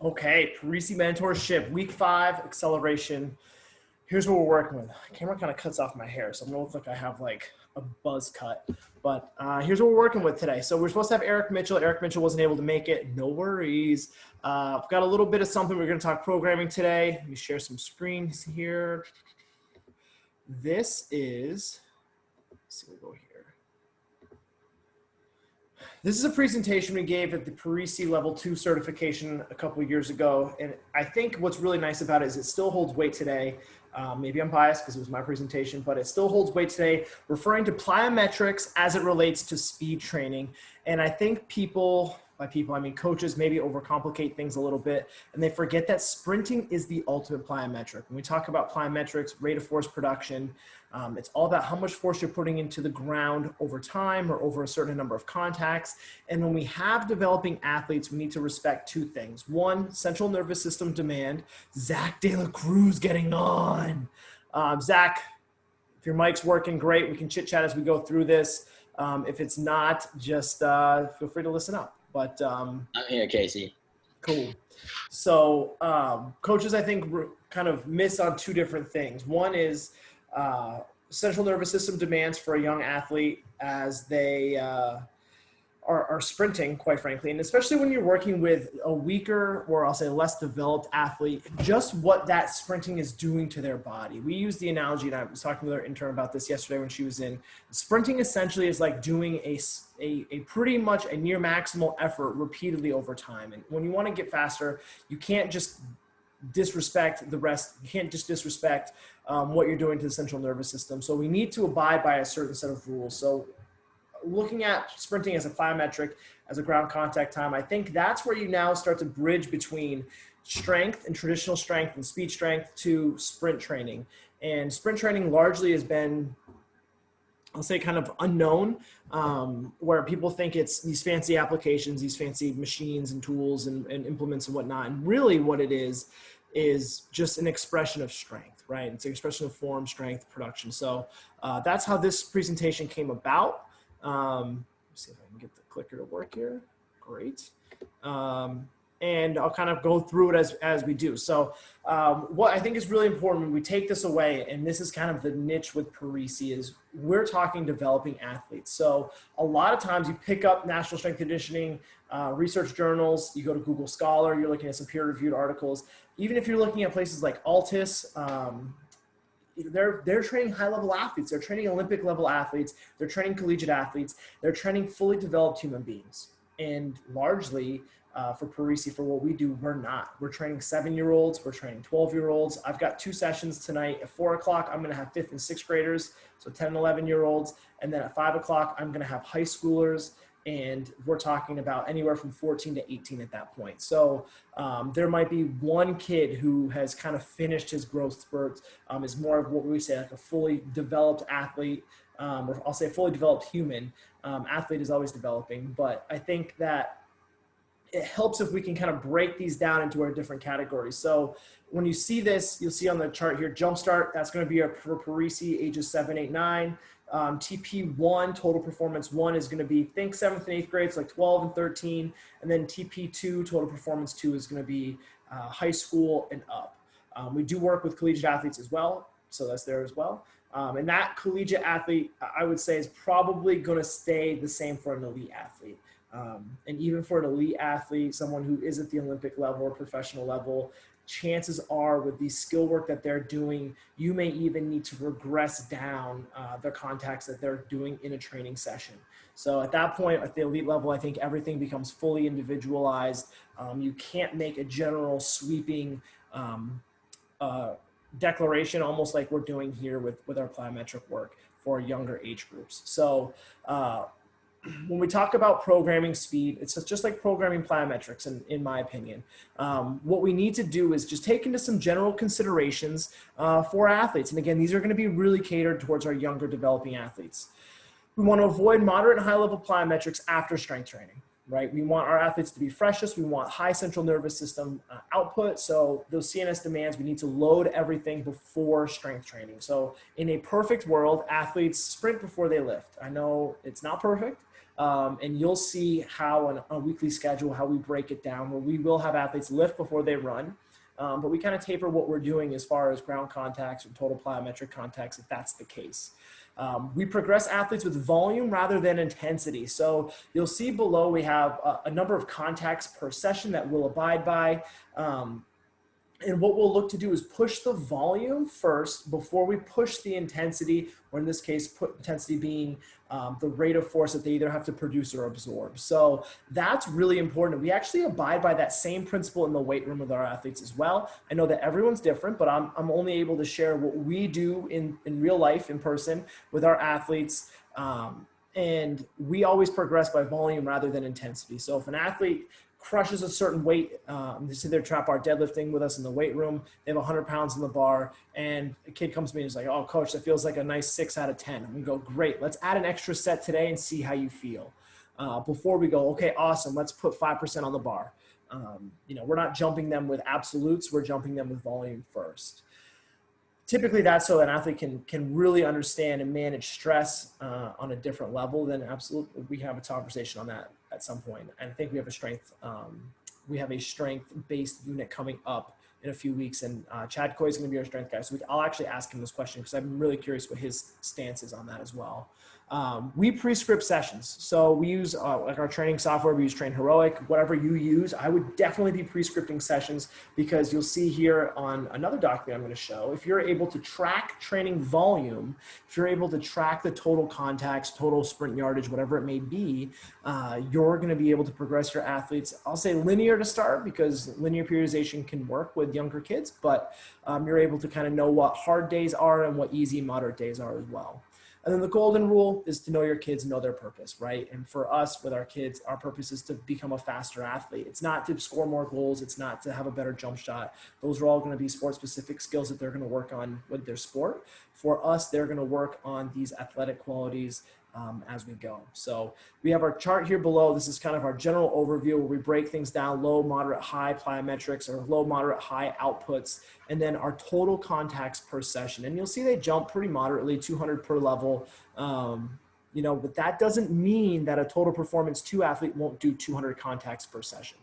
Okay, Parisi Mentorship, week 5, acceleration. Here's what we're working with. The camera kind of cuts off my hair, so I'm gonna look like I have like a buzz cut. But here's what we're working with today. So we're supposed to have Eric Mitchell. Eric Mitchell wasn't able to make it. No worries. I've got a little bit of something. We're gonna talk programming today. Let me share some screens here. This is, let's see, we'll go here. This is a presentation we gave at the Parisi Level 2 certification a couple of years ago. And I think what's really nice about it is it still holds weight today. Maybe I'm biased because it was my presentation, but it still holds weight today, referring to plyometrics as it relates to speed training. And I think by people, I mean coaches, maybe overcomplicate things a little bit, and they forget that sprinting is the ultimate plyometric. When we talk about plyometrics, rate of force production, it's all about how much force you're putting into the ground over time or over a certain number of contacts. And when we have developing athletes, we need to respect two things. One, central nervous system demand. Zach De La Cruz getting on. Zach, if your mic's working, great. We can chit chat as we go through this. If it's not, just feel free to listen up. But I'm here, Casey. Cool. So coaches, I think, kind of miss on two different things. One is central nervous system demands for a young athlete as they are sprinting, quite frankly, and especially when you're working with a weaker, or I'll say less developed athlete, just what that sprinting is doing to their body. We use the analogy, and I was talking with our intern about this yesterday when she was in. Sprinting essentially is like doing a pretty much a near maximal effort repeatedly over time. And when you want to get faster, you can't just disrespect the rest. You can't just disrespect what you're doing to the central nervous system. So we need to abide by a certain set of rules. So looking at sprinting as a plyometric, as a ground contact time, I think that's where you now start to bridge between strength and traditional strength and speed strength to sprint training. And sprint training largely has been, I'll say, kind of unknown, where people think it's these fancy applications, these fancy machines and tools and implements and whatnot. And really what it is just an expression of strength, right? It's an expression of form, strength, production. So that's how this presentation came about. Let's see if I can get the clicker to work here. Great. And I'll kind of go through it as we do. So what I think is really important when we take this away, and this is kind of the niche with Parisi, is we're talking developing athletes. So a lot of times you pick up National Strength Conditioning research journals, you go to Google Scholar, you're looking at some peer-reviewed articles. Even if you're looking at places like Altus, they're training high-level athletes. They're training Olympic-level athletes. They're training collegiate athletes. They're training fully developed human beings. And largely, for Parisi, for what we do, we're not. We're training 7-year-olds. We're training 12-year-olds. I've got 2 sessions tonight. At 4 o'clock, I'm going to have 5th and 6th graders, so 10 and 11-year-olds. And then at 5 o'clock, I'm going to have high schoolers. And we're talking about anywhere from 14 to 18 at that point. So there might be one kid who has kind of finished his growth spurt, is more of what we say like a fully developed athlete, or I'll say fully developed human. Athlete is always developing, but I think that it helps if we can kind of break these down into our different categories. So when you see this, you'll see on the chart here, Jumpstart, that's going to be for Parisi, ages 7, 8, 9. TP1, total performance 1, is going to be, think 7th and 8th grades, like 12 and 13. And then TP2, total performance 2, is going to be high school and up. We do work with collegiate athletes as well, so that's there as well. And that collegiate athlete, I would say, is probably going to stay the same for an elite athlete. And even for an elite athlete, someone who is at the Olympic level or professional level, chances are with the skill work that they're doing, you may even need to regress down the contacts that they're doing in a training session. So at that point, at the elite level, I think everything becomes fully individualized. You can't make a general sweeping declaration, almost like we're doing here with our plyometric work for younger age groups. So when we talk about programming speed, it's just like programming plyometrics, in my opinion. What we need to do is just take into some general considerations for athletes. And again, these are going to be really catered towards our younger developing athletes. We want to avoid moderate and high-level plyometrics after strength training, right? We want our athletes to be freshest. We want high central nervous system output. So those CNS demands, we need to load everything before strength training. So in a perfect world, athletes sprint before they lift. I know it's not perfect. And you'll see how on a weekly schedule, how we break it down, where we will have athletes lift before they run. But we kind of taper what we're doing as far as ground contacts or total plyometric contacts, if that's the case. We progress athletes with volume rather than intensity. So you'll see below we have a number of contacts per session that we'll abide by. And what we'll look to do is push the volume first before we push the intensity, or in this case, put intensity being the rate of force that they either have to produce or absorb. So that's really important. We actually abide by that same principle in the weight room with our athletes as well. I know that everyone's different, but I'm only able to share what we do in real life, in person, with our athletes. And we always progress by volume rather than intensity. So if an athlete crushes a certain weight, they say they're trap bar deadlifting with us in the weight room, they have 100 pounds in the bar, and a kid comes to me and is like, oh coach, that feels like a nice 6 out of 10. I'm gonna go, great, let's add an extra set today and see how you feel. Before we go, okay, awesome, let's put 5% on the bar. We're not jumping them with absolutes, we're jumping them with volume first. Typically that's so an athlete can really understand and manage stress on a different level than absolute. We have a conversation on that at some point. And I think we have a strength-based unit coming up in a few weeks, and Chad Coy is going to be our strength guy. So I'll actually ask him this question because I'm really curious what his stance is on that as well. We pre-script sessions. So we use like our training software, we use trainhero, whatever you use. I would definitely be pre-scripting sessions, because you'll see here on another document I'm going to show, if you're able to track training volume, if you're able to track the total contacts, total sprint yardage, whatever it may be, you're going to be able to progress your athletes. I'll say linear to start, because linear periodization can work with younger kids, but you're able to kind of know what hard days are and what easy, moderate days are as well. And then the golden rule is to know your kids, know their purpose, right? And for us, with our kids, our purpose is to become a faster athlete. It's not to score more goals. It's not to have a better jump shot. Those are all going to be sport-specific skills that they're going to work on with their sport. For us, they're going to work on these athletic qualities as we go. So we have our chart here below. This is kind of our general overview where we break things down: low, moderate, high plyometrics, or low, moderate, high outputs, and then our total contacts per session. And you'll see they jump pretty moderately, 200 per level. But that doesn't mean that a total performance 2 athlete won't do 200 contacts per session,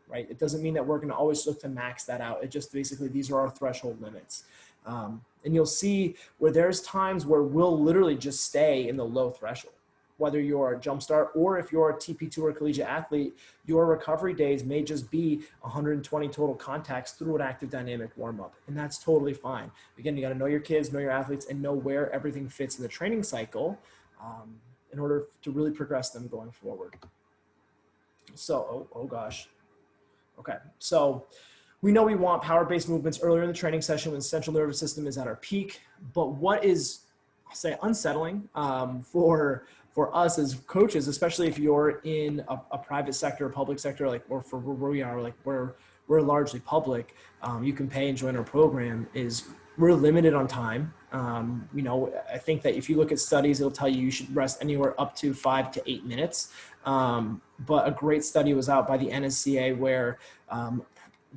right? It doesn't mean that we're going to always look to max that out. It just basically, these are our threshold limits. And you'll see where there's times where we'll literally just stay in the low threshold. Whether you're a jumpstart or if you're a TP2 or collegiate athlete, your recovery days may just be 120 total contacts through an active dynamic warm-up. And that's totally fine. Again, you got to know your kids, know your athletes, and know where everything fits in the training cycle in order to really progress them going forward. So, oh gosh. Okay, so we know we want power-based movements earlier in the training session when the central nervous system is at our peak. But what is, I'll say, unsettling for us as coaches, especially if you're in a private sector or public sector, or for where we are, we're largely public, you can pay and join our program, is we're limited on time. I think that if you look at studies, it'll tell you should rest anywhere up to 5 to 8 minutes. But a great study was out by the NSCA where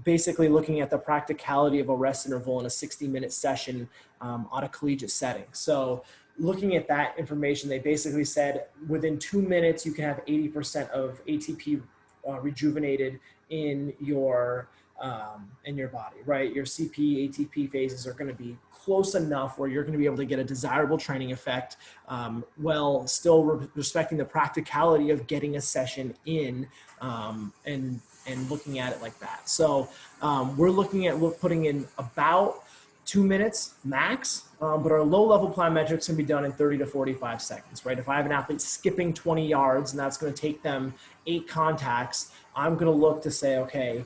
basically looking at the practicality of a rest interval in a 60-minute session on a collegiate setting. So looking at that information, they basically said within 2 minutes, you can have 80% of ATP rejuvenated in your body, right? Your CP, ATP phases are going to be close enough where you're going to be able to get a desirable training effect while still respecting the practicality of getting a session in and looking at it like that. So we're looking at putting in about 2 minutes max, but our low-level plyometrics can be done in 30 to 45 seconds, right? If I have an athlete skipping 20 yards and that's going to take them 8 contacts, I'm going to look to say, okay,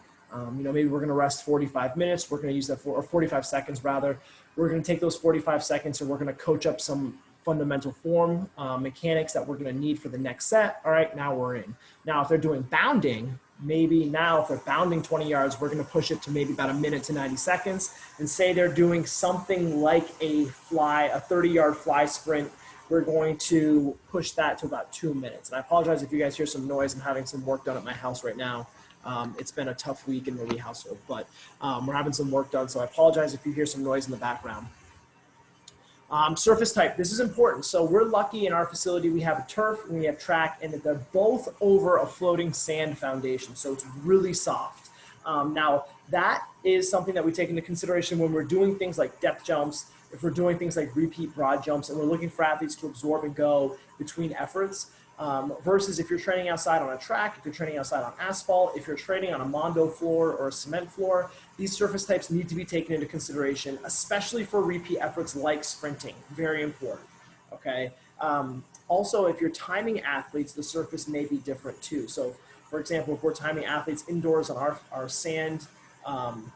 maybe we're going to rest 45 minutes. We're going to use that or 45 seconds rather. We're going to take those 45 seconds and we're going to coach up some fundamental form mechanics that we're going to need for the next set. All right, now we're in. Now, if they're doing bounding, maybe now if they're bounding 20 yards, we're going to push it to maybe about 1 minute to 90 seconds and say they're doing something like a 30-yard fly sprint. We're going to push that to about 2 minutes. And I apologize if you guys hear some noise. I'm having some work done at my house right now. It's been a tough week in the Lee household, but we're having some work done. So I apologize if you hear some noise in the background. Surface type, this is important. So we're lucky in our facility, we have a turf and we have track, and that they're both over a floating sand foundation. So it's really soft. Now that is something that we take into consideration when we're doing things like depth jumps, if we're doing things like repeat broad jumps, and we're looking for athletes to absorb and go between efforts, versus if you're training outside on a track, if you're training outside on asphalt, if you're training on a Mondo floor or a cement floor, these surface types need to be taken into consideration, especially for repeat efforts like sprinting. Very important, okay? Also, if you're timing athletes, the surface may be different too. So for example, if we're timing athletes indoors on our sand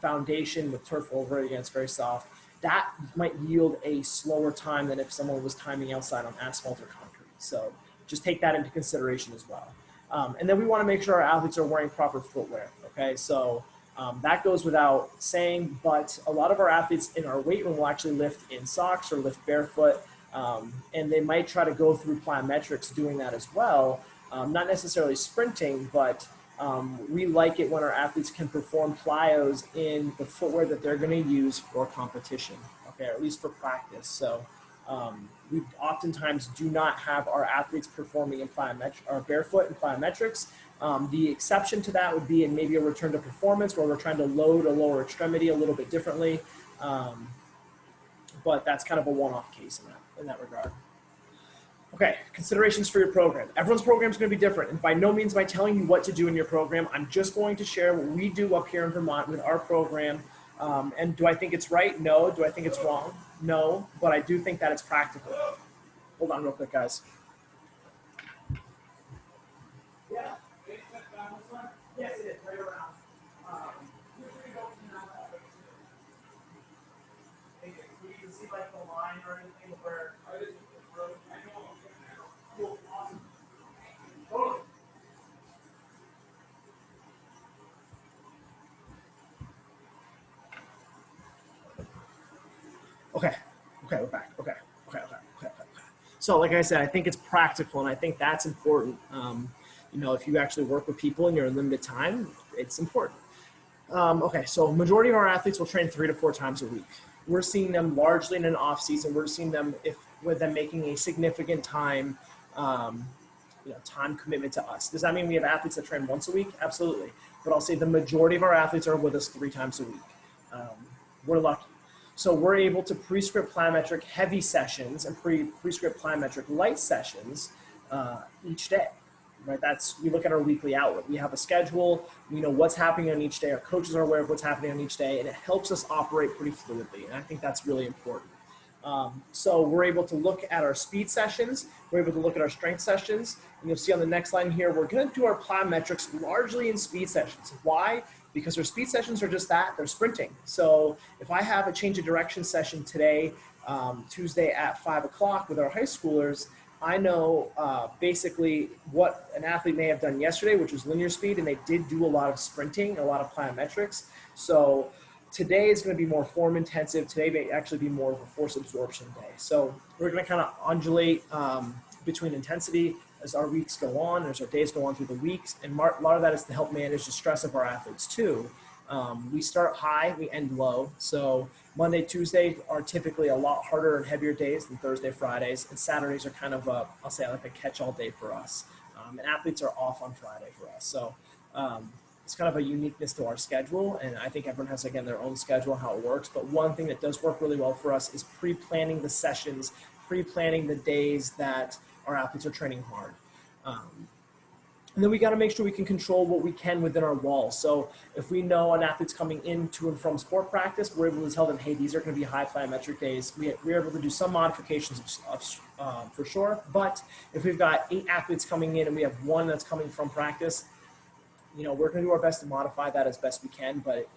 foundation with turf over it, again, it's very soft, that might yield a slower time than if someone was timing outside on asphalt or concrete. So just take that into consideration as well. And then we want to make sure our athletes are wearing proper footwear, okay? So that goes without saying, but a lot of our athletes in our weight room will actually lift in socks or lift barefoot, and they might try to go through plyometrics doing that as well. Not necessarily sprinting, but we like it when our athletes can perform plyos in the footwear that they're going to use for competition, okay, or at least for practice. So we oftentimes do not have our athletes performing in barefoot in plyometrics. The exception to that would be in maybe a return to performance where we're trying to load a lower extremity a little bit differently. But that's kind of a one-off case in that regard. Okay, considerations for your program. Everyone's program is going to be different, and by no means am I telling you what to do in your program. I'm just going to share what we do up here in Vermont with our program. And do I think it's right? No. Do I think it's wrong? No, but I do think that it's practical. Hold on real quick, guys. Yeah. Yes, it is, right around. You can see like the line or anything where cool, awesome. Totally. Okay, we're back. Okay. So like I said, I think it's practical, and I think that's important. You know, if you actually work with people and you're in limited time, it's important. Okay, so majority of our athletes will train 3 to 4 times a week. We're seeing them largely in an off season. We're seeing them with them making a significant time commitment to us. Does that mean we have athletes that train once a week? Absolutely. But I'll say the majority of our athletes are with us 3 times a week. We're lucky. So we're able to prescript plyometric heavy sessions and prescript plyometric light sessions each day. Right? We look at our weekly outlook. We have a schedule. We know what's happening on each day. Our coaches are aware of what's happening on each day, and it helps us operate pretty fluidly. And I think that's really important. So we're able to look at our speed sessions. We're able to look at our strength sessions. And you'll see on the next line here, we're going to do our plyometrics largely in speed sessions. Why? Because our speed sessions are just that, they're sprinting. So if I have a change of direction session today, Tuesday at 5 o'clock with our high schoolers, I know basically what an athlete may have done yesterday, which was linear speed, and they did do a lot of sprinting, a lot of plyometrics. So today is going to be more form intensive. Today may actually be more of a force absorption day. So we're going to kind of undulate between intensity as our weeks go on, as our days go on through the weeks. And a lot of that is to help manage the stress of our athletes too. We start high, we end low. So Monday, Tuesday are typically a lot harder and heavier days than Thursday, Fridays. And Saturdays are kind of I'll say like a catch-all day for us. And athletes are off on Friday for us. So it's kind of a uniqueness to our schedule. And I think everyone has, again, their own schedule, how it works. But one thing that does work really well for us is pre-planning the sessions, pre-planning the days that our athletes are training hard. And then we got to make sure we can control what we can within our walls. So if we know an athlete's coming in to and from sport practice, we're able to tell them, hey, these are going to be high plyometric days. We're able to do some modifications for sure. But if we've got 8 athletes coming in and we have 1 that's coming from practice, you know, we're going to do our best to modify that as best we can. But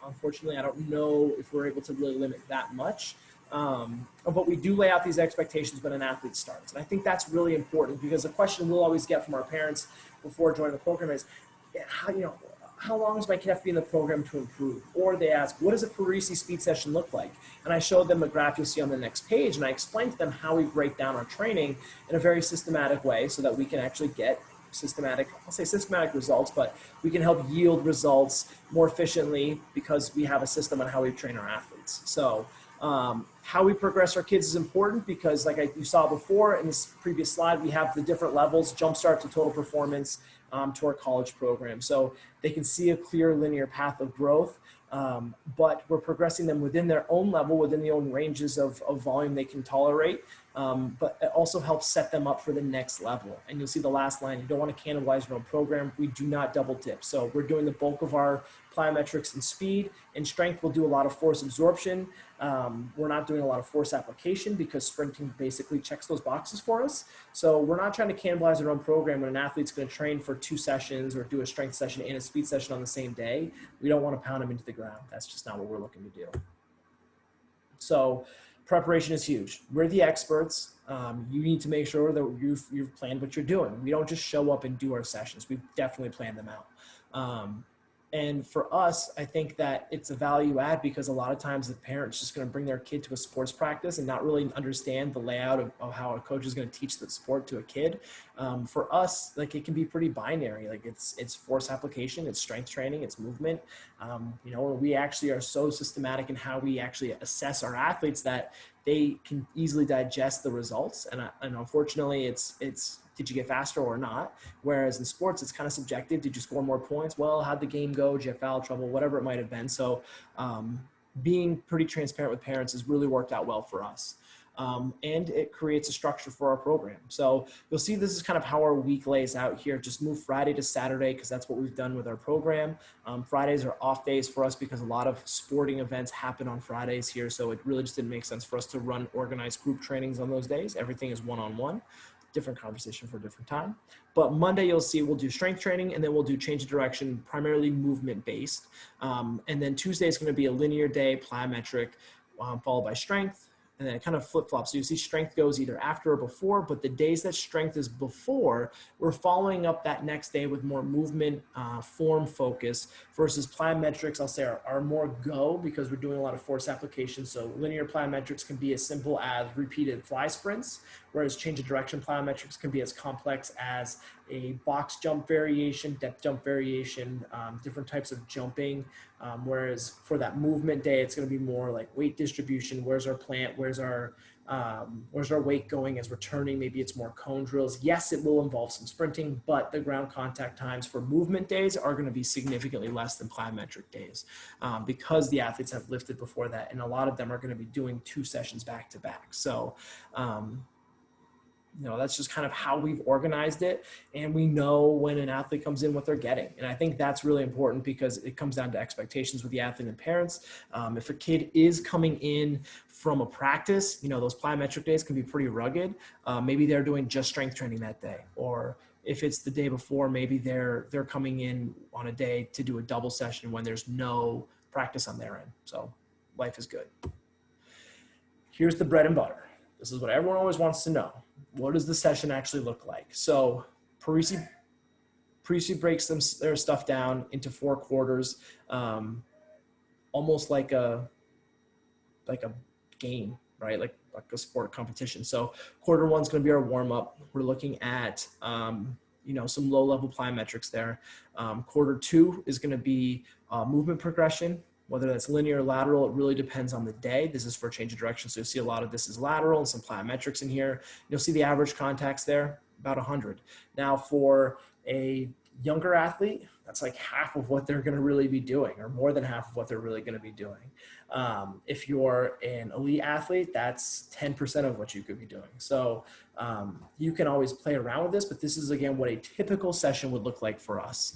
unfortunately, I don't know if we're able to really limit that much. But we do lay out these expectations when an athlete starts. And I think that's really important because the question we'll always get from our parents before joining the program is, how long does my kid have to be in the program to improve? Or they ask, what does a Parisi speed session look like? And I showed them a graph you'll see on the next page, and I explained to them how we break down our training in a very systematic way so that we can actually get systematic results, but we can help yield results more efficiently because we have a system on how we train our athletes. So How we progress our kids is important because you saw before in this previous slide, we have the different levels, jumpstart to total performance, to our college program. So they can see a clear linear path of growth, but we're progressing them within their own level, within the own ranges of volume they can tolerate. But it also helps set them up for the next level. And you'll see the last line, you don't want to cannibalize your own program. We do not double dip. So we're doing the bulk of our plyometrics and speed. In strength, we'll do a lot of force absorption. We're not doing a lot of force application because sprinting basically checks those boxes for us. So we're not trying to cannibalize our own program when an athlete's going to train for 2 sessions or do a strength session and a speed session on the same day. We don't want to pound them into the ground. That's just not what we're looking to do. So preparation is huge. We're the experts. You need to make sure that you've planned what you're doing. We don't just show up and do our sessions. We definitely plan them out. And for us, I think that it's a value add because a lot of times the parent's just going to bring their kid to a sports practice and not really understand the layout of how a coach is going to teach the sport to a kid. For us, it can be pretty binary. It's force application, it's strength training, it's movement. We actually are so systematic in how we actually assess our athletes that they can easily digest the results. And unfortunately, it's did you get faster or not? Whereas in sports, it's kind of subjective. Did you score more points? Well, how'd the game go? Did you have foul trouble? Whatever it might have been. So being pretty transparent with parents has really worked out well for us. And it creates a structure for our program. So you'll see this is kind of how our week lays out here. Just move Friday to Saturday because that's what we've done with our program. Fridays are off days for us because a lot of sporting events happen on Fridays here. So it really just didn't make sense for us to run organized group trainings on those days. Everything is one-on-one. Different conversation for a different time. But Monday, you'll see we'll do strength training and then we'll do change of direction, primarily movement based. And then Tuesday is going to be a linear day, plyometric, followed by strength. And then it kind of flip-flops. So you see strength goes either after or before, but the days that strength is before, we're following up that next day with more movement, form focus versus plyometrics, I'll say are more go because we're doing a lot of force application. So linear plyometrics can be as simple as repeated fly sprints, whereas change of direction plyometrics can be as complex as a box jump variation, depth jump variation, different types of jumping. Whereas for that movement day, it's going to be more like weight distribution. Where's our plant? Where's our weight going as we're turning? Maybe it's more cone drills. Yes, it will involve some sprinting, but the ground contact times for movement days are going to be significantly less than plyometric days because the athletes have lifted before that. And a lot of them are going to be doing 2 sessions back to back. So, that's just kind of how we've organized it. And we know when an athlete comes in, what they're getting. And I think that's really important because it comes down to expectations with the athlete and parents. If a kid is coming in from a practice, those plyometric days can be pretty rugged. Maybe they're doing just strength training that day. Or if it's the day before, maybe they're coming in on a day to do a double session when there's no practice on their end. So life is good. Here's the bread and butter. This is what everyone always wants to know. What does the session actually look like? So Parisi breaks their stuff down into 4 quarters, almost like a game, right? Like a sport competition. So quarter 1 is going to be our warm up. We're looking at, some low level plyometrics there. Quarter 2 is going to be movement progression. Whether that's linear or lateral, it really depends on the day. This is for change of direction. So you'll see a lot of this is lateral and some plyometrics in here. You'll see the average contacts there, about 100. Now for a younger athlete, that's like half of what they're going to really be doing, or more than half of what they're really going to be doing. If you're an elite athlete, that's 10% of what you could be doing. So you can always play around with this, but this is, again, what a typical session would look like for us.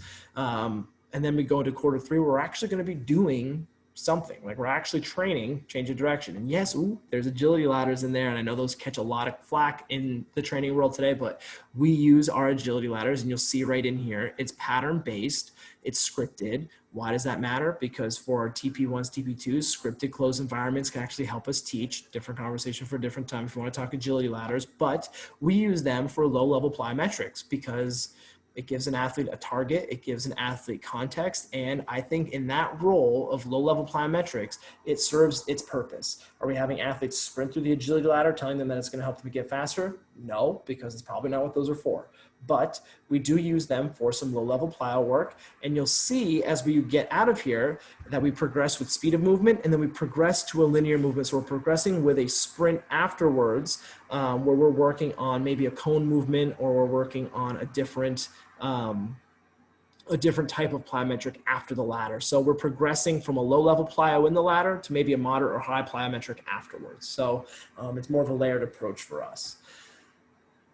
And then we go into quarter 3, where we're actually going to be doing something. Like we're actually training change of direction. And yes, there's agility ladders in there. And I know those catch a lot of flack in the training world today, but we use our agility ladders, and you'll see right in here, it's pattern based, it's scripted. Why does that matter? Because for our TP1s, TP2s, scripted closed environments can actually help us teach. Different conversation for a different time if you want to talk agility ladders, but we use them for low level plyometrics because it gives an athlete a target, it gives an athlete context, and I think in that role of low-level plyometrics, it serves its purpose. Are we having athletes sprint through the agility ladder, telling them that it's going to help them get faster? No, because it's probably not what those are for. but we do use them for some low-level plyo work. And you'll see as we get out of here that we progress with speed of movement, and then we progress to a linear movement. So we're progressing with a sprint afterwards, where we're working on maybe a cone movement, or we're working on a different type of plyometric after the ladder. So we're progressing from a low-level plyo in the ladder to maybe a moderate or high plyometric afterwards. So it's more of a layered approach for us.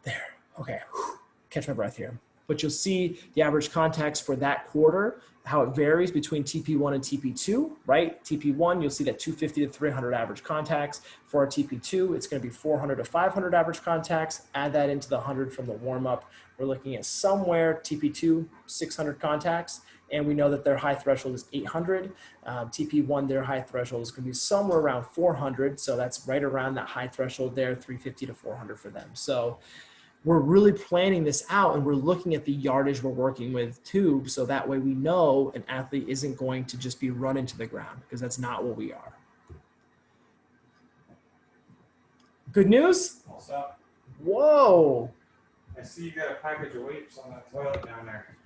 There. Okay. Catch my breath here. But you'll see the average contacts for that quarter, how it varies between TP1 and TP2, right? TP1, you'll see that 250 to 300 average contacts. For our TP2, it's going to be 400 to 500 average contacts. Add that into the 100 from the warm-up. We're looking at somewhere TP2, 600 contacts. And we know that their high threshold is 800. TP1, their high threshold is going to be somewhere around 400. So that's right around that high threshold there, 350 to 400 for them. So we're really planning this out, and we're looking at the yardage we're working with too, so that way we know an athlete isn't going to just be run into the ground, because that's not what we are. Good news? What's up? Whoa. I see you got a package of weights on that toilet down there.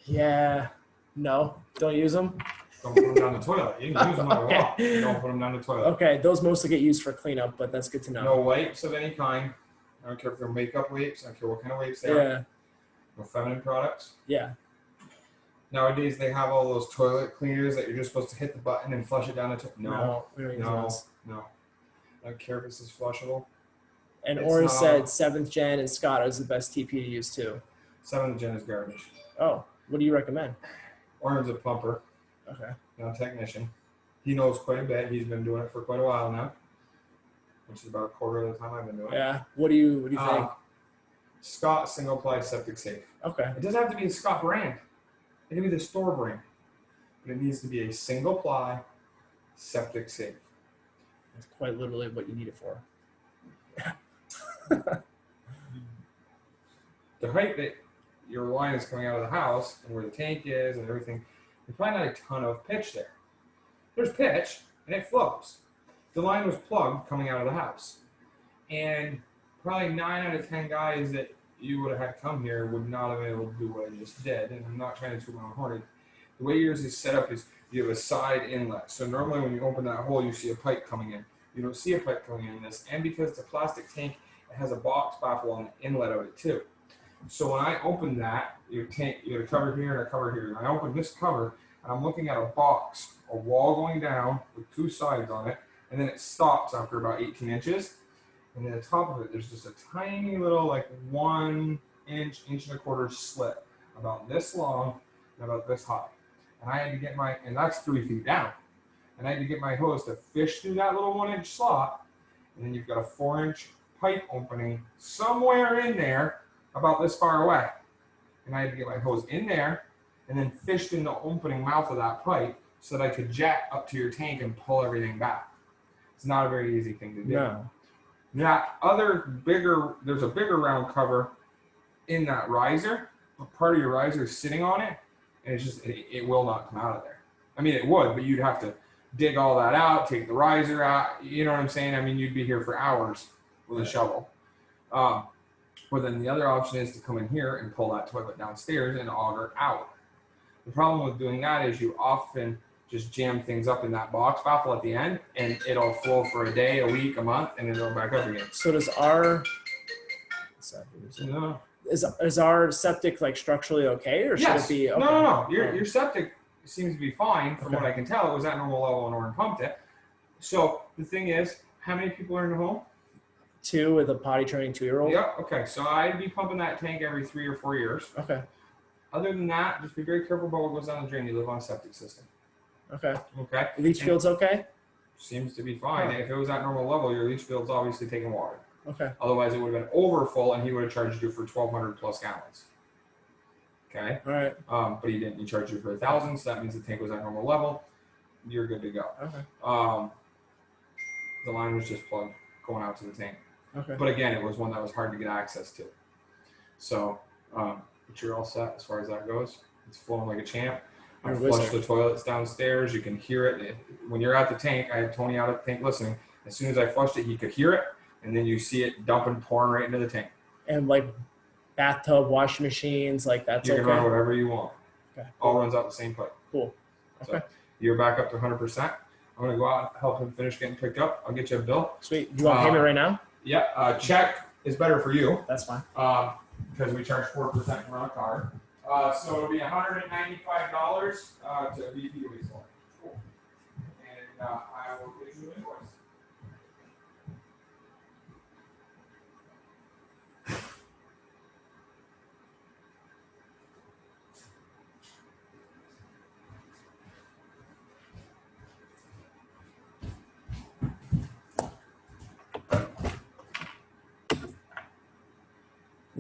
Yeah. No, don't use them. Don't put them down the toilet. You can use them on the wall. Don't put them down the toilet. Okay, those mostly get used for cleanup, but that's good to know. No wipes of any kind. I don't care if they're makeup wipes. I don't care what kind of wipes they are. Yeah. No feminine products. Yeah. Nowadays they have all those toilet cleaners that you're just supposed to hit the button and flush it down the toilet. No, we don't use those. No. I don't care if this is flushable. And It's Orange not- said 7th gen and Scott is the best TP to use too. 7th gen is garbage. Oh, what do you recommend? Orange's a plumper, Okay. not a technician. He knows quite a bit. He's been doing it for quite a while now, which is about a quarter of the time I've been doing it. Yeah. What do you think? Scott single ply septic safe. Okay. It doesn't have to be a Scott brand. It can be the store brand, but it needs to be a single ply septic safe. That's quite literally what you need it for. The height that your line is coming out of the house and where the tank is and everything, there's probably not a ton of pitch there. There's pitch and it flows. The line was plugged coming out of the house, and probably 9 out of 10 guys that you would have had come here would not have been able to do what I just did. And I'm not trying to toot my own horn. The way yours is set up is you have a side inlet. So normally when you open that hole, you see a pipe coming in. You don't see a pipe coming in this, and because it's a plastic tank, it has a box baffle on the inlet of it too. So when I open that, your tank, you got a cover here and a cover here. And I open this cover, and I'm looking at a box, a wall going down with 2 sides on it, and then it stops after about 18 inches. And then on top of it, there's just a tiny little, like 1 inch, inch and a quarter slit, about this long and about this high. And I had to get my, and that's 3 feet down. And I had to get my hose to fish through that little 1 inch slot. And then you've got a 4 inch pipe opening somewhere in there about this far away. And I had to get my hose in there and then fished in the opening mouth of that pipe so that I could jet up to your tank and pull everything back. It's not a very easy thing to do. No. That other bigger, there's a bigger round cover in that riser, but part of your riser is sitting on it, and it's just, it will not come out of there. I mean, it would, but you'd have to dig all that out, take the riser out, you know what I'm saying? I mean, you'd be here for hours with a shovel. But then the other option is to come in here and pull that toilet downstairs and auger out. The problem with doing that is you often just jam things up in that box baffle at the end, and it'll flow for a day, a week, a month, and then it'll back up again. So does our No. is our septic like structurally okay, or should Yes. it be okay? No. Your septic seems to be fine from what I can tell. It was at normal level and Oren pumped it. So the thing is, how many people are in the home? 2 with a potty training 2-year-old. Yep. Okay. So I'd be pumping that tank every 3 or 4 years. Okay. Other than that, just be very careful about what goes down the drain. You live on a septic system. Okay. Okay. Leach field's okay. Seems to be fine. Huh. If it was at normal level, your leach field's obviously taking water. Okay. Otherwise, it would have been over full, and he would have charged you for 1,200 plus gallons. Okay. All right. But he didn't. He charged you for 1,000, so that means the tank was at normal level. You're good to go. Okay. The line was just plugged going out to the tank. Okay. But again, it was one that was hard to get access to. So, but you're all set as far as that goes. It's flowing like a champ. I You're a flushed wizard. the toilets downstairs. You can hear it. When you're at the tank, I had Tony out at the tank listening. As soon as I flushed it, he could hear it. And then you see it dumping, pouring right into the tank. And like bathtub, washing machines, like that's You can run okay. whatever you want. Okay. All runs out the same pipe. Cool. Okay. So you're back up to 100%. I'm gonna go out and help him finish getting picked up. I'll get you a bill. Sweet. Do you want payment right now? Yeah. Check is better for you. That's fine. Because we charge 4% for a card. So it'll be $195 to BP lease. Cool. And I will get you an invoice.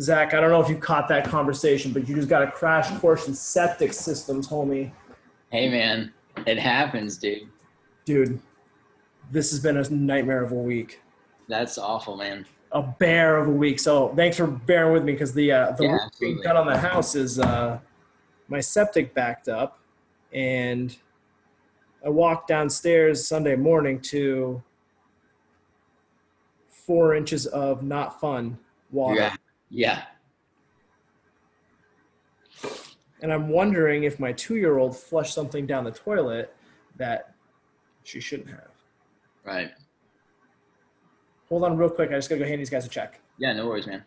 Zach, I don't know if you caught that conversation, but you just got a crash course in septic systems, homie. Hey, man, it happens, dude. Dude, this has been a nightmare of a week. That's awful, man. A bear of a week. So thanks for bearing with me because the roof we got on the house is my septic backed up, and I walked downstairs Sunday morning to 4 inches of not fun water. Yeah. And I'm wondering if my 2-year-old flushed something down the toilet that she shouldn't have. Right. Hold on real quick. I just got to go hand these guys a check. Yeah, no worries, man.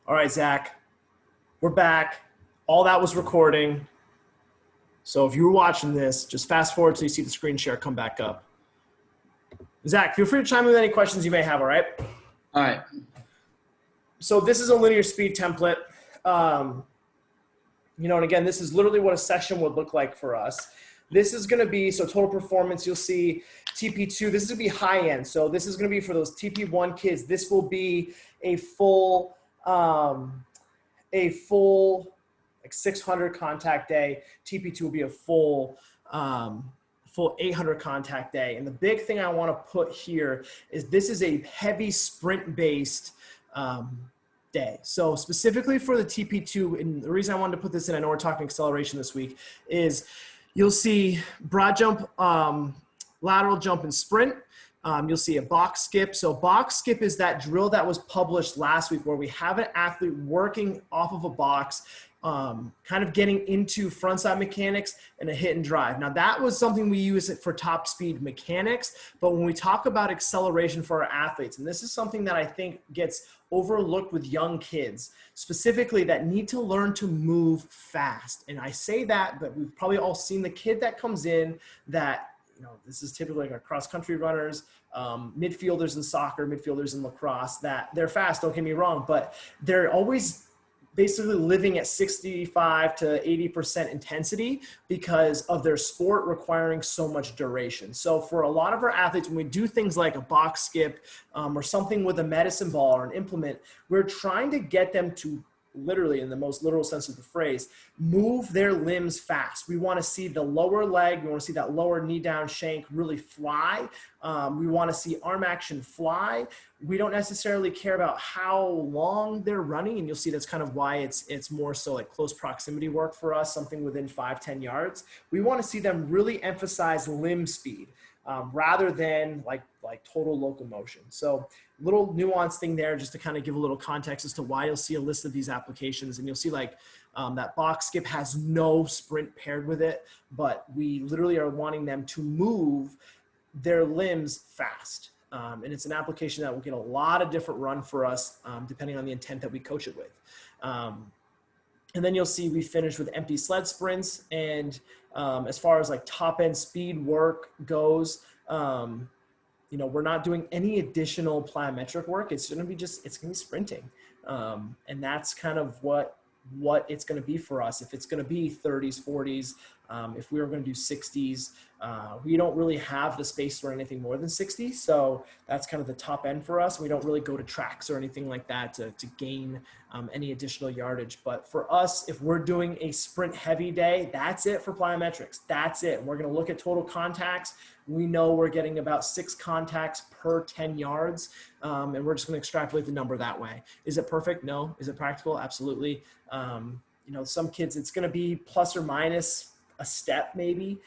All right, Zach, we're back. All that was recording. So if you were watching this, just fast forward till you see the screen share come back up. Zach, feel free to chime in with any questions you may have, all right? All right. So this is a linear speed template. And again, this is literally what a session would look like for us. This is going to be, so total performance, you'll see TP2, this is going to be high end. So this is going to be for those TP1 kids. This will be a full like 600 contact day. TP2 will be a full 800 contact day. And the big thing I want to put here is this is a heavy sprint based day. So specifically for the TP2, and the reason I wanted to put this in, I know we're talking acceleration this week, is you'll see broad jump, lateral jump, and sprint. You'll see a box skip. So box skip is that drill that was published last week where we have an athlete working off of a box, kind of getting into frontside mechanics and a hit and drive. Now that was something we use it for top speed mechanics, but when we talk about acceleration for our athletes, and this is something that I think gets overlooked with young kids, specifically that need to learn to move fast. And I say that, but we've probably all seen the kid that comes in that, this is typically like our cross country runners, midfielders in soccer, midfielders in lacrosse, that they're fast, don't get me wrong, but they're always basically living at 65 to 80% intensity because of their sport requiring so much duration. So for a lot of our athletes, when we do things like a box skip or something with a medicine ball or an implement, we're trying to get them to literally, in the most literal sense of the phrase, move their limbs fast. We want to see the lower leg, we want to see that lower knee down shank really fly. We want to see arm action fly. We don't necessarily care about how long they're running, and you'll see that's kind of why it's more so like close proximity work for us, something within 5-10 yards. We want to see them really emphasize limb speed rather than like total locomotion. So little nuance thing there just to kind of give a little context as to why you'll see a list of these applications, and you'll see like that box skip has no sprint paired with it, but we literally are wanting them to move their limbs fast. And it's an application that will get a lot of different run for us depending on the intent that we coach it with. And then you'll see we finish with empty sled sprints. And as far as like top end speed work goes, we're not doing any additional plyometric work. It's going to be sprinting. And that's kind of what it's going to be for us. If it's going to be 30s, 40s, if we were going to do 60s, we don't really have the space for anything more than 60. So that's kind of the top end for us. We don't really go to tracks or anything like that to gain any additional yardage. But for us, if we're doing a sprint heavy day, that's it for plyometrics. That's it. We're going to look at total contacts. We know we're getting about 6 contacts per 10 yards. And we're just going to extrapolate the number that way. Is it perfect? No. Is it practical? Absolutely. Some kids, it's going to be plus or minus a step maybe.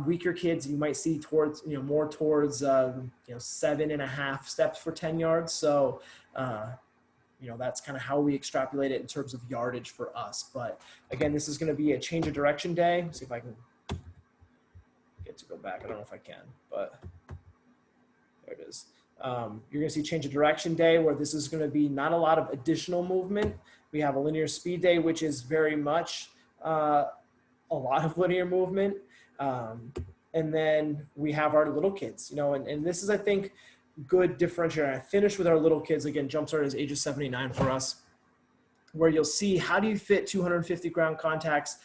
Weaker kids, you might see towards, more towards, 7.5 steps for 10 yards. So, that's kind of how we extrapolate it in terms of yardage for us. But again, this is going to be a change of direction day. Let's see if I can get to go back. I don't know if I can, but there it is. You're going to see change of direction day where this is going to be not a lot of additional movement. We have a linear speed day, which is very much a lot of linear movement. And then we have our little kids, and this is, I think, good differentiator. I finished with our little kids. Again, Jumpstart is ages 7, 8, 9 for us, where you'll see how do you fit 250 ground contacts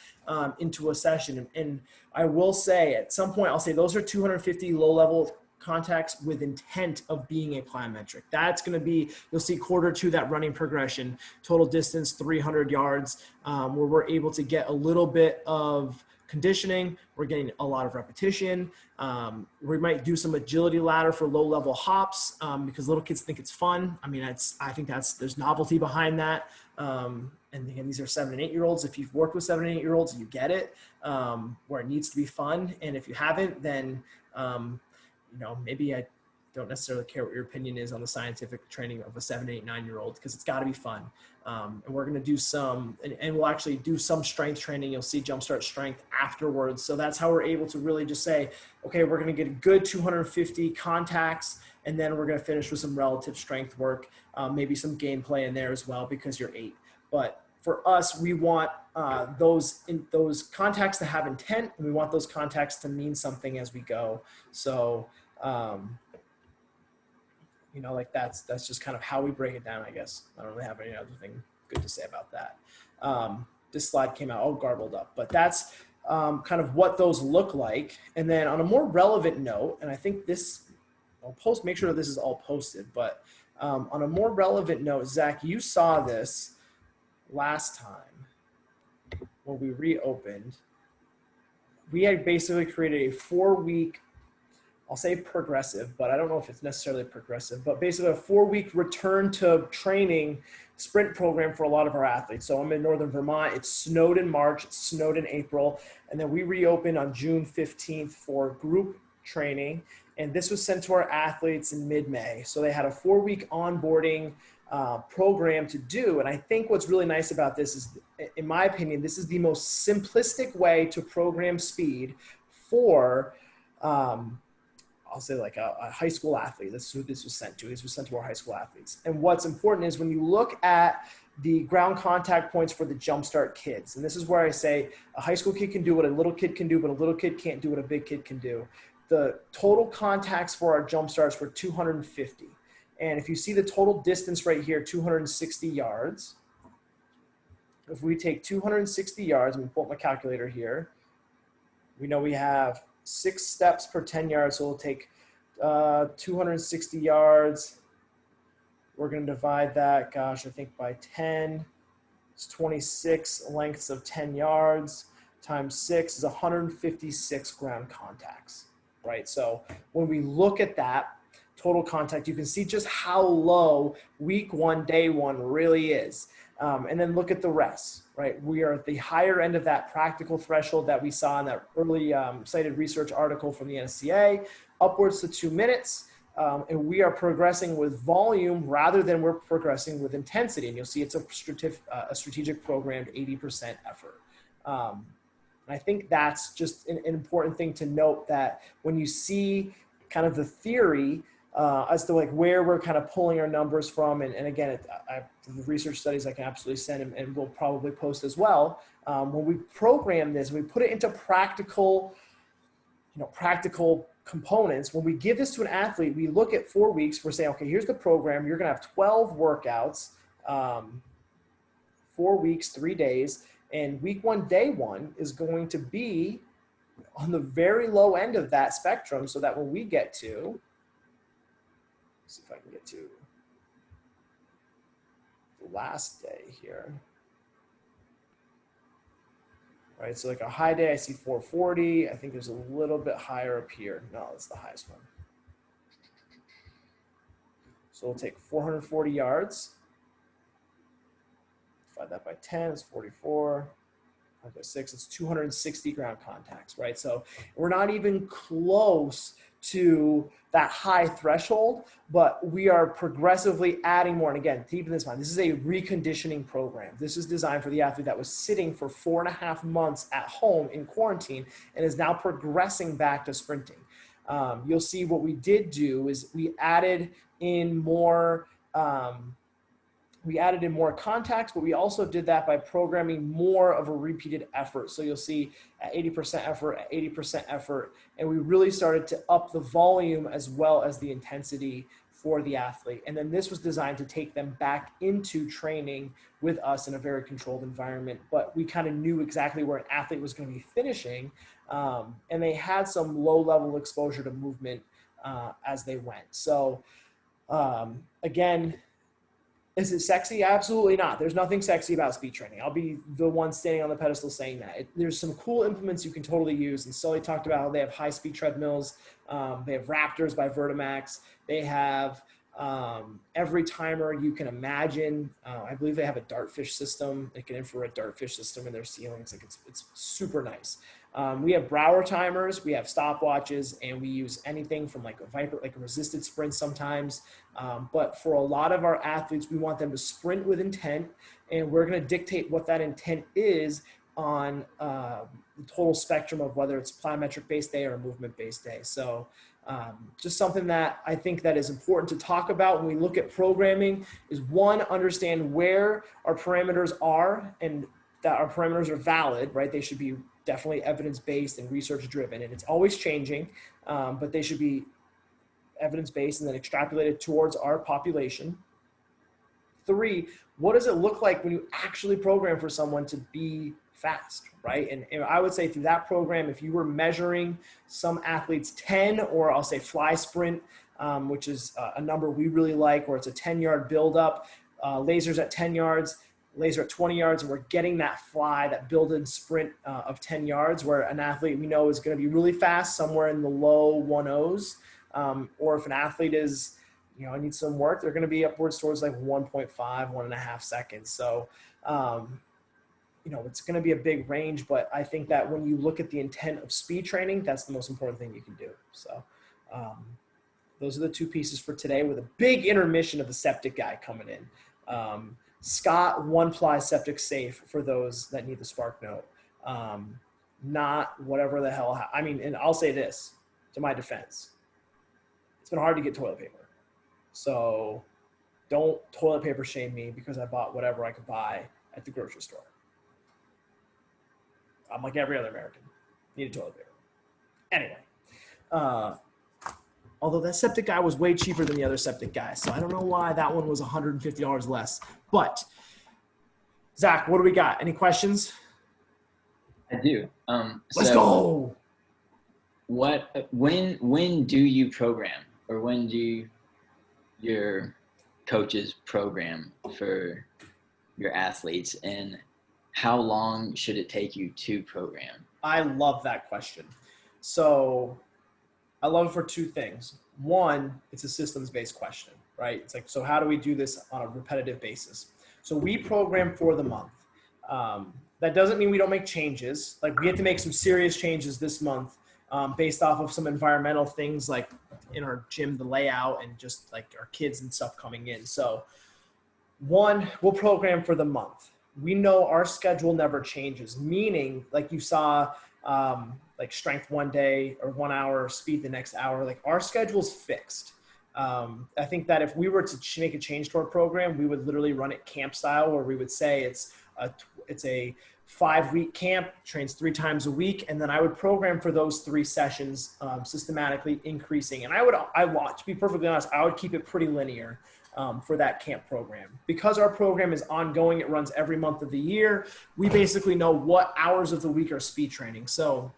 into a session. And I will say at some point, I'll say those are 250 low level contacts with intent of being a plyometric. That's going to be, you'll see quarter to that running progression, total distance 300 yards, where we're able to get a little bit of conditioning. We're getting a lot of repetition. We might do some agility ladder for low level hops because little kids think it's fun. I mean, I think there's novelty behind that. And again, these are 7 and 8 year olds. If you've worked with 7 and 8 year olds, you get it, where it needs to be fun. And if you haven't, then maybe I don't necessarily care what your opinion is on the scientific training of a 7, 8, 9 year old, because it's got to be fun. And we're going to do some, and we'll actually do some strength training. You'll see Jumpstart strength afterwards. So that's how we're able to really just say, okay, we're going to get a good 250 contacts, and then we're going to finish with some relative strength work, maybe some gameplay in there as well, because you're 8. But for us, we want those contacts to have intent, and we want those contacts to mean something as we go. So, you know, like that's just kind of how we break it down, I guess. I don't really have any other thing good to say about that. This slide came out all garbled up, but that's kind of what those look like. And then on a more relevant note, and I think this, I'll make sure that this is all posted, but on a more relevant note, Zach, you saw this last time when we reopened. We had basically created a 4-week, I'll say progressive, but I don't know if it's necessarily progressive, but basically a 4-week return to training sprint program for a lot of our athletes. So I'm in Northern Vermont. It snowed in March, it snowed in April, and then we reopened on June 15th for group training. And this was sent to our athletes in mid-May. So they had a 4-week onboarding program to do. And I think what's really nice about this is, in my opinion, this is the most simplistic way to program speed for, I'll say like a high school athlete. That's who this was sent to. This was sent to our high school athletes. And what's important is when you look at the ground contact points for the jumpstart kids, and this is where I say a high school kid can do what a little kid can do, but a little kid can't do what a big kid can do. The total contacts for our jumpstarts were 250. And if you see the total distance right here, 260 yards. If we take 260 yards, I'm gonna pull up my calculator here. We know we have 6 steps per 10 yards, so we'll take 260 yards. We're going to divide that, gosh, I think by 10. It's 26 lengths of 10 yards times 6 is 156 ground contacts, right? So when we look at that total contact, you can see just how low week 1, day 1 really is. And then look at the rest, right? We are at the higher end of that practical threshold that we saw in that early cited research article from the NSCA, upwards to 2 minutes. And we are progressing with volume rather than we're progressing with intensity. And you'll see it's a strategic programmed 80% effort. And I think that's just an important thing to note, that when you see kind of the theory as to like where we're kind of pulling our numbers from. And again, the research studies I can absolutely send and we'll probably post as well. When we program this, we put it into practical components. When we give this to an athlete, we look at 4 weeks, we're saying, okay, here's the program. You're going to have 12 workouts, 4 weeks, 3 days. And week 1, day 1 is going to be on the very low end of that spectrum, so that when we get to, let's see if I can get to the last day here. Right, so like a high day, I see 440. I think there's a little bit higher up here. No, it's the highest one. So we'll take 440 yards. Divide that by 10, it's 44. By 6, it's 260 ground contacts, right? So we're not even close to that high threshold, but we are progressively adding more. And again, keep this in mind, this is a reconditioning program. This is designed for the athlete that was sitting for 4.5 months at home in quarantine and is now progressing back to sprinting. You'll see what we did do is we added in more contacts, but we also did that by programming more of a repeated effort. So you'll see at 80% effort, at 80% effort, and we really started to up the volume as well as the intensity for the athlete. And then this was designed to take them back into training with us in a very controlled environment, but we kind of knew exactly where an athlete was going to be finishing. And they had some low level exposure to movement as they went. So again, is it sexy? Absolutely not. There's nothing sexy about speed training. I'll be the one standing on the pedestal saying that. There's some cool implements you can totally use. And Sully talked about how they have high-speed treadmills. They have Raptors by Vertimax. They have every timer you can imagine. I believe they have a dartfish system, like an infrared dartfish system in their ceilings. Like it's super nice. We have Brower timers, we have stopwatches, and we use anything from like a Viper, like a resisted sprint sometimes. But for a lot of our athletes, we want them to sprint with intent, and we're going to dictate what that intent is on the total spectrum of whether it's plyometric based day or a movement based day. So Just something that I think that is important to talk about when we look at programming is, one, understand where our parameters are and that our parameters are valid, right? They should be definitely evidence-based and research-driven, and it's always changing, but they should be evidence-based and then extrapolated towards our population. 3, what does it look like when you actually program for someone to be fast, right? And I would say through that program, if you were measuring some athletes 10, or I'll say fly sprint, which is a number we really like, where it's a 10-yard buildup, lasers at 10 yards, laser at 20 yards, and we're getting that fly, that build-in sprint of 10 yards, where an athlete we know is going to be really fast, somewhere in the low 1.0s, or if an athlete is, needs some work, they're going to be upwards towards like 1.5, 1.5 seconds. So, it's going to be a big range, but I think that when you look at the intent of speed training, that's the most important thing you can do. So those are the 2 pieces for today, with a big intermission of the septic guy coming in. Scott, 1-ply septic safe for those that need the spark note. Not whatever the hell. And I'll say this to my defense. It's been hard to get toilet paper. So don't toilet paper shame me because I bought whatever I could buy at the grocery store. I'm like every other American. Needed toilet paper. Anyway, although that septic guy was way cheaper than the other septic guy, so I don't know why that one was $150 less. But Zach, what do we got? Any questions? I do. Let's go. When do you program, or when do your coaches program for your athletes, and how long should it take you to program? I love that question. So I love it for 2 things. One, it's a systems-based question, right? It's like, so how do we do this on a repetitive basis? So we program for the month. That doesn't mean we don't make changes. Like, we have to make some serious changes this month based off of some environmental things, like in our gym, the layout, and just like our kids and stuff coming in. So 1, we'll program for the month. We know our schedule never changes, meaning like you saw like strength one day or 1 hour, speed the next hour, like our schedule's fixed. I think that if we were to make a change to our program, we would literally run it camp style, where we would say it's a 5-week camp, trains 3 times a week. And then I would program for those 3 sessions systematically increasing. And I want to be perfectly honest, I would keep it pretty linear for that camp program. Because our program is ongoing, it runs every month of the year. We basically know what hours of the week are speed training. So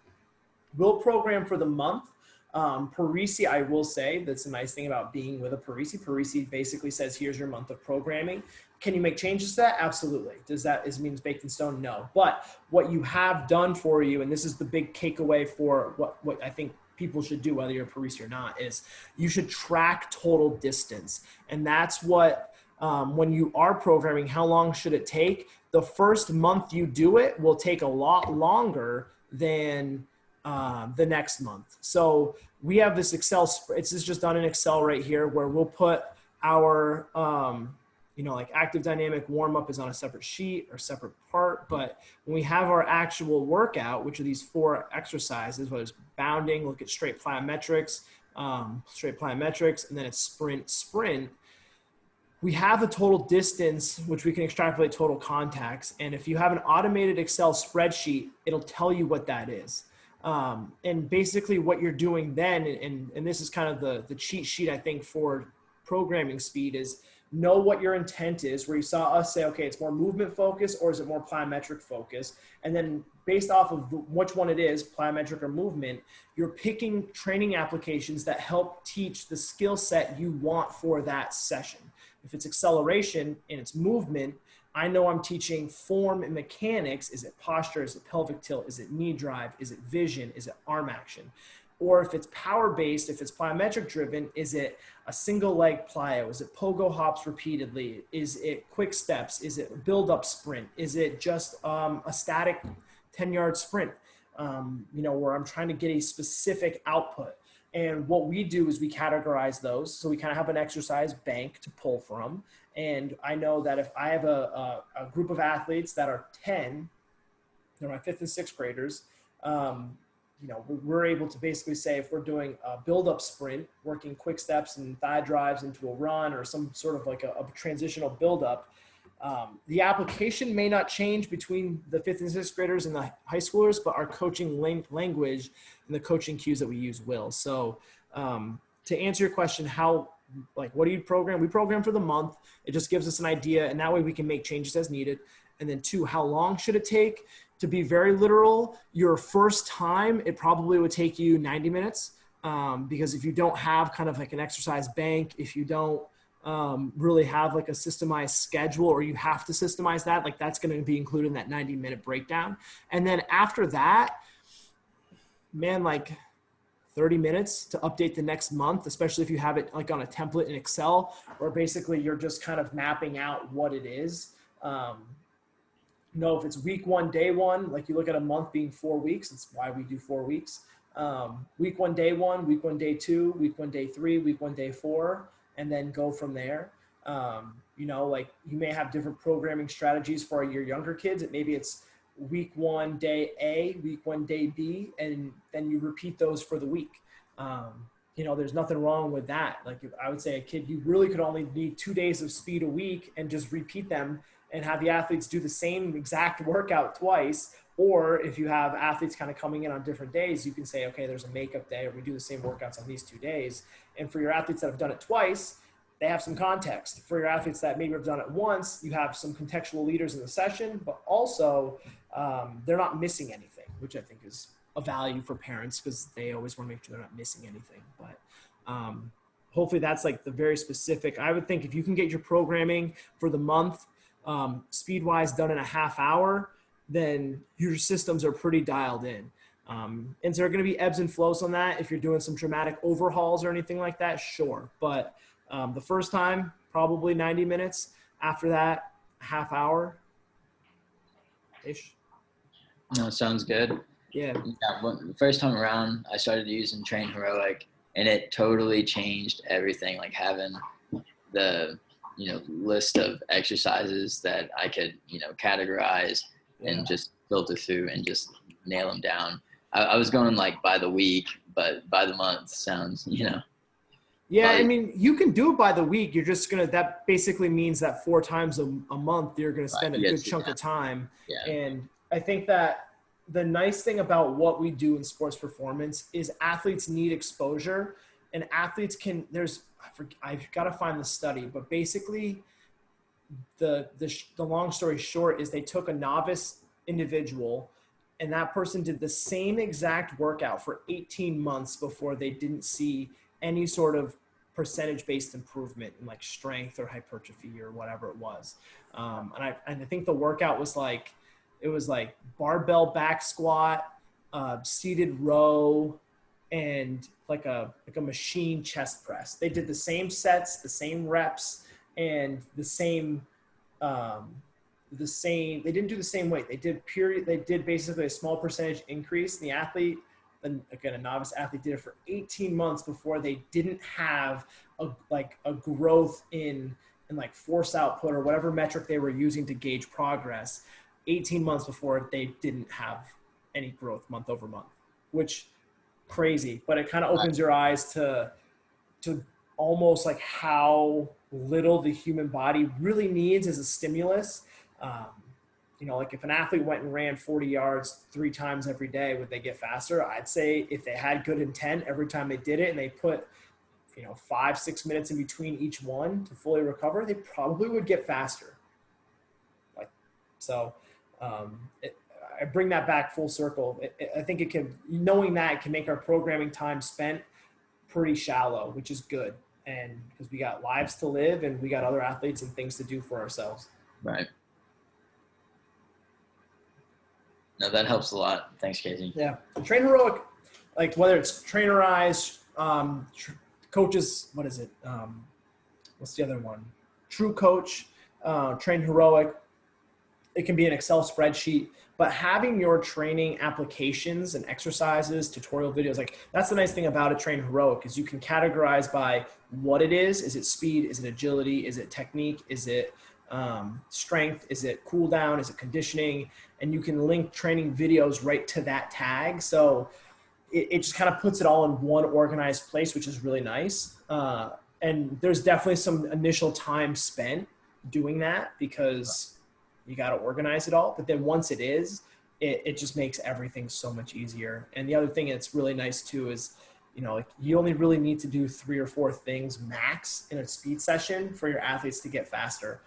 we'll program for the month. Parisi, I will say, that's a nice thing about being with a Parisi. Parisi basically says, here's your month of programming. Can you make changes to that? Absolutely. Does that mean it's baked in stone? No. But what you have done for you, and this is the big takeaway for what I think people should do, whether you're a Parisi or not, is you should track total distance. And that's what, when you are programming, how long should it take? The first month you do it will take a lot longer than the next month. So we have this Excel, it's just done in Excel right here, where we'll put our, like active dynamic warm up is on a separate sheet or separate part. But when we have our actual workout, which are these 4 exercises, whether it's bounding, look at straight plyometrics, and then it's sprint, we have the total distance, which we can extrapolate total contacts. And if you have an automated Excel spreadsheet, it'll tell you what that is. And basically what you're doing then, and this is kind of the cheat sheet, I think, for programming speed, is know what your intent is, where you saw us say, okay, it's more movement focused or is it more plyometric focused? And then based off of which one it is, plyometric or movement, you're picking training applications that help teach the skill set you want for that session. If it's acceleration and it's movement, I know I'm teaching form and mechanics. Is it posture? Is it pelvic tilt? Is it knee drive? Is it vision? Is it arm action? Or if it's power based, if it's plyometric driven, is it a single leg plyo? Is it pogo hops repeatedly? Is it quick steps? Is it build up sprint? Is it just a static 10-yard sprint? Where I'm trying to get a specific output. And what we do is we categorize those. So we kind of have an exercise bank to pull from. And I know that if I have a group of athletes that are 10, they're my 5th and 6th graders, we're able to basically say if we're doing a build-up sprint, working quick steps and thigh drives into a run or some sort of like a transitional build-up, the application may not change between the 5th and 6th graders and the high schoolers, but our coaching language and the coaching cues that we use will. So to answer your question, what do you program? We program for the month. It just gives us an idea, and that way we can make changes as needed. And then 2, how long should it take? To be very literal, your first time, it probably would take you 90 minutes because if you don't have kind of like an exercise bank, if you don't really have like a systemized schedule, or you have to systemize that, like that's going to be included in that 90-minute breakdown. And then after that, man, like 30 minutes to update the next month, especially if you have it like on a template in Excel, where basically you're just kind of mapping out what it is. If it's week 1, day 1, like you look at a month being 4 weeks, that's why we do 4 weeks. Week 1, day 1, week 1, day 2, week 1, day 3, week 1, day 4, and then go from there. Like you may have different programming strategies for your younger kids. Maybe it's week 1, day A, week 1, day B, and then you repeat those for the week. There's nothing wrong with that. Like I would say a kid, you really could only need 2 days of speed a week and just repeat them and have the athletes do the same exact workout twice. Or if you have athletes kind of coming in on different days, you can say, okay, there's a makeup day, or we do the same workouts on these 2 days. And for your athletes that have done it twice, they have some context. For your athletes that maybe have done it once, you have some contextual leaders in the session, but also they're not missing anything, which I think is a value for parents because they always want to make sure they're not missing anything. But hopefully that's like the very specific. I would think if you can get your programming for the month speed-wise done in a half hour, then your systems are pretty dialed in. And so there are going to be ebbs and flows on that. If you're doing some dramatic overhauls or anything like that, sure. But the first time, probably 90 minutes. After that, a half hour-ish. No, sounds good. Yeah. The first time around, I started using Train Heroic, and it totally changed everything. Like having the, list of exercises that I could, categorize and just filter through and just nail them down. I was going like by the week, but by the month sounds, Yeah, I mean, you can do it by the week. You're just that basically means that 4 times a month, you're going to spend a good chunk of time. Yeah. And I think that the nice thing about what we do in sports performance is athletes need exposure, and athletes can, I've got to find the study, but basically the long story short is they took a novice individual and that person did the same exact workout for 18 months before they didn't see any sort of percentage-based improvement in like strength or hypertrophy or whatever it was. And I think the workout was like, it was like barbell back squat, seated row, and like a machine chest press. They did the same sets, the same reps, and they didn't do the same weight. They did basically a small percentage increase. The athlete, and again, a novice athlete, did it for 18 months before they didn't have a growth in like force output or whatever metric they were using to gauge progress. 18 months before they didn't have any growth month over month, which crazy, but it kind of opens your eyes to almost like how little the human body really needs as a stimulus. Like if an athlete went and ran 40 yards 3 times every day, would they get faster? I'd say if they had good intent every time they did it and they put 5-6 minutes in between each one to fully recover, they probably would get faster. I bring that back full circle. I think knowing that can make our programming time spent pretty shallow, which is good. And because we got lives to live and we got other athletes and things to do for ourselves. Right. No, that helps a lot. Thanks, Casey. Yeah. Train Heroic, like whether it's trainerized, coaches, what is it? What's the other one? True Coach, Train Heroic. It can be an Excel spreadsheet, but having your training applications and exercises, tutorial videos, like that's the nice thing about a Train Heroic is you can categorize by what it is. Is it speed? Is it agility? Is it technique? Is it strength? Is it cool down? Is it conditioning? And you can link training videos right to that tag. So it just kind of puts it all in one organized place, which is really nice. And there's definitely some initial time spent doing that because you got to organize it all. But then once it is, it just makes everything so much easier. And the other thing that's really nice too is, you know, like you only really need to do 3 or 4 things max in a speed session for your athletes to get faster.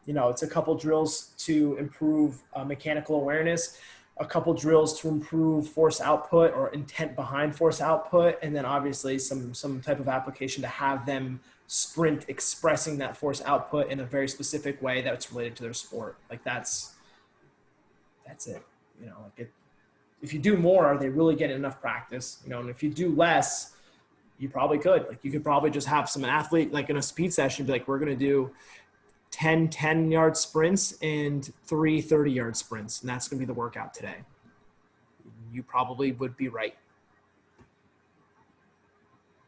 You know, it's a couple drills to improve mechanical awareness, a couple drills to improve force output or intent behind force output, and then obviously some type of application to have them sprint expressing that force output in a very specific way that's related to their sport. Like that's it. You know, like if you do more, are they really getting enough practice? You know, and if you do less, you probably could. Like you could probably just have some athlete like in a speed session, be like, we're going to do 10 10-yard sprints and 3 30-yard sprints. And that's going to be the workout today. You probably would be right.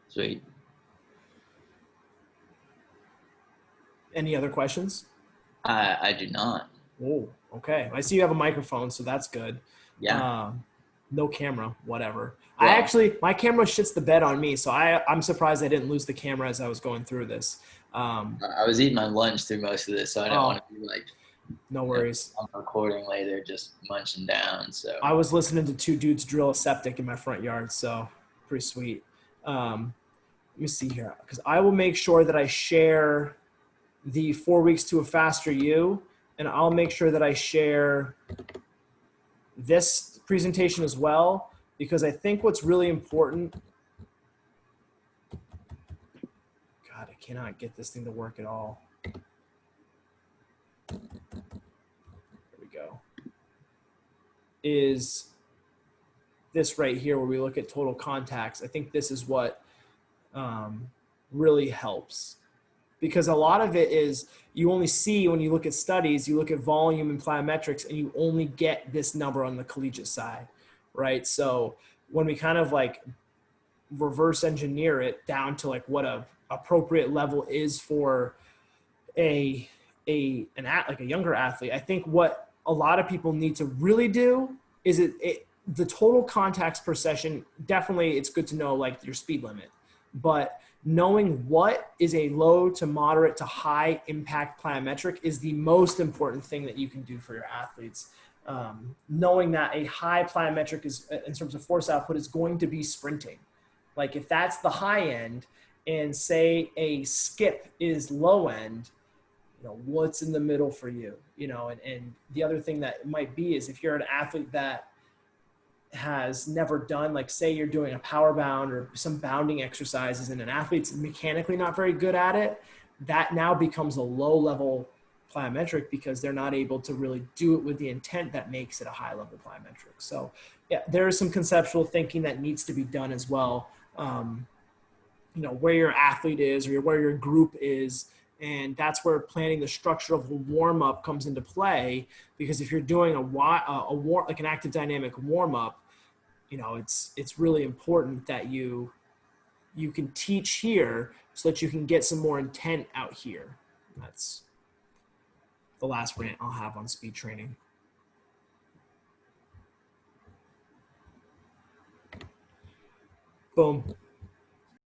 Sweet. Any other questions? I do not. Oh, okay. I see you have a microphone, so that's good. Yeah. No camera, whatever. Well, My camera shits the bed on me, so I'm surprised I didn't lose the camera as I was going through this. I was eating my lunch through most of this, so I don't want to be like, no worries. I'm recording later, just munching down. So I was listening to 2 dudes drill a septic in my front yard, so pretty sweet. Let me see here, because I will make sure that I share the 4 weeks to a faster you, and I'll make sure that I share this presentation as well, because I think what's really important. God, I cannot get this thing to work at all. There we go. Is this right here where we look at total contacts. I think this is what really helps, because a lot of it is you only see when you look at studies, you look at volume and plyometrics, and you only get this number on the collegiate side, right? So when we kind of like reverse engineer it down to like what a appropriate level is for a younger athlete, I think what a lot of people need to really do is the total contacts per session. Definitely it's good to know like your speed limit, but knowing what is a low to moderate to high impact plyometric is the most important thing that you can do for your athletes. Knowing that a high plyometric is, in terms of force output, is going to be sprinting. Like if that's the high end and say a skip is low end, you know, what's in the middle for you, you know, and the other thing that it might be is if you're an athlete that has never done, like say you're doing a power bound or some bounding exercises and an athlete's mechanically not very good at it, that now becomes a low level plyometric because they're not able to really do it with the intent that makes it a high level plyometric. So yeah, there is some conceptual thinking that needs to be done as well. You know, where your athlete is or where your group is. And that's where planning the structure of the warm up comes into play, because if you're doing like an active dynamic warm up, you know, it's really important that you can teach here so that you can get some more intent out here. That's the last rant I'll have on speed training. Boom.